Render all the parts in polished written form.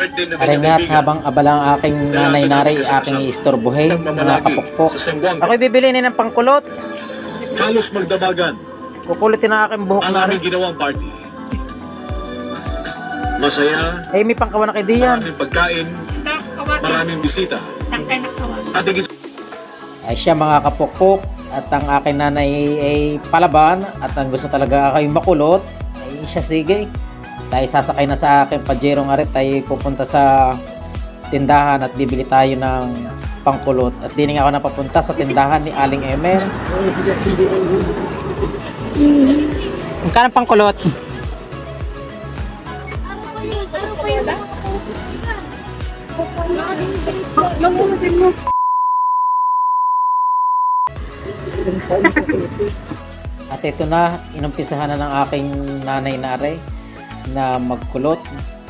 birthday na Aray nga't habang abala ang aking nanay nari, aking iistorbohin, mga kapukpok. Ako'y bibili ni ng pangkulot. Halos magdabagan Kukulitin ang aking buhok ang nari. aming ginawang party. Masaya, Eh, may pangkawa na kay Diyan. maraming pagkain, maraming bisita. At higit Ay siya mga kapukpok. At ang aking nanay ay palaban. At ang gusto talaga ako'y makulot. Ay siya sige. Tayo sasakay na sa aking Pajero nga rin. Tayo pupunta sa tindahan at bibili tayo ng pangkulot. At di nga ako napapunta sa tindahan ni Aling Emer. Magkano pangkulot? At ito na, inumpisahan na ng aking nanay nare na magkulot.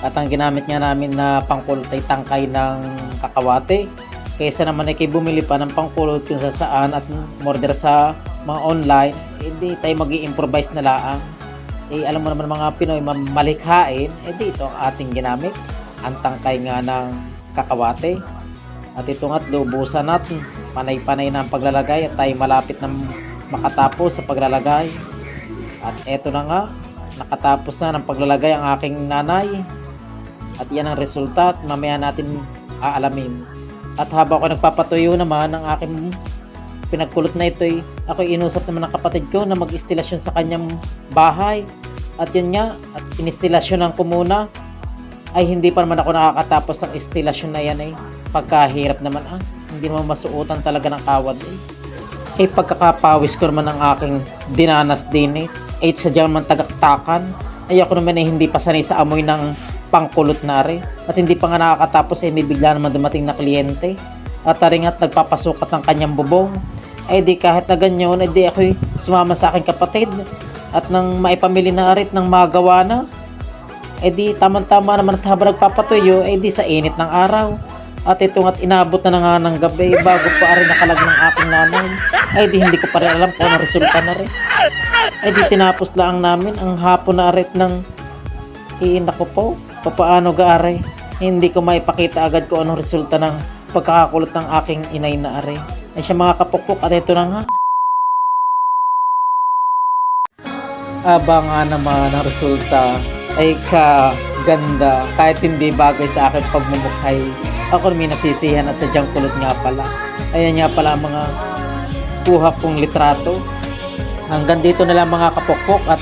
At ang ginamit niya namin na pangkulot ay tangkay ng kakawate. Kaysa naman ay bumili pa ng pangkulot kung saan at order sa mga online, hindi tayo mag-i-improvise na laang. Eh, alam mo naman mga Pinoy malikhain, ito ang ating ginamit. Ang tangkay nga ng kakawate. At ito nga't lubusan natin. Panay-panay na ang paglalagay at tayo malapit na makatapos sa paglalagay. At eto na nga, nakatapos na ng paglalagay ang aking nanay. At yan ang resulta at mamaya natin aalamin. At habang ako nagpapatuyo naman ng aking pinagkulot na ito, ako inusap naman ng kapatid ko na mag-instalasyon sa kanyang bahay. At yun nga, at inistilasyonan ko muna. Ay hindi pa naman ako nakakatapos ng instalasyon na yan Pagkahirap naman hindi naman masuotan talaga ng kawad pagkakapawis ko naman ang aking dinanas din sadyang man tagaktakan. Ay ako naman hindi pa sanay sa amoy ng pangkulot na rin. At hindi pa nga nakakatapos may bigla naman dumating na kliyente. At taring at nagpapasukat ng kanyang bubong. Di kahit na ganyan, di ako'y sumama sa aking kapatid. At nang maipamili na rin ng magawa na. Di tama-tama naman at habang nagpapatuyo, di sa init ng araw. At ito nga't inabot na nga ng gabi bago pa rin nakalag ng aking nanay. Di hindi ko pa rin alam kung ano resulta na rin. Di tinapos lang namin ang hapon na arit ng naku po, papaano gaare. Hindi ko maipakita agad kung anong resulta ng pagkakakulot ng aking inay na are. Siya mga kapukpok at ito na nga. Aba nga naman ang resulta ay kaganda kahit hindi bagay sa akin pagmumukhay. Ako may nasisihan at sadyang kulot nga pala. Ayan nga pala ang mga kuha kong litrato. Hanggang dito na lang mga kapukpok at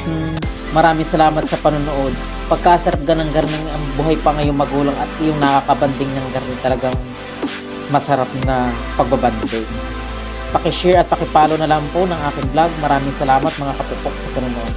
maraming salamat sa panonood. Pagkasarap ganang garning ang buhay pa ngayong magulang at yung nakakabanding ng garning talagang masarap na pagbabanding. Pakishare at pakipollow na lang po ng aking vlog. Maraming salamat mga kapukpok sa panonood.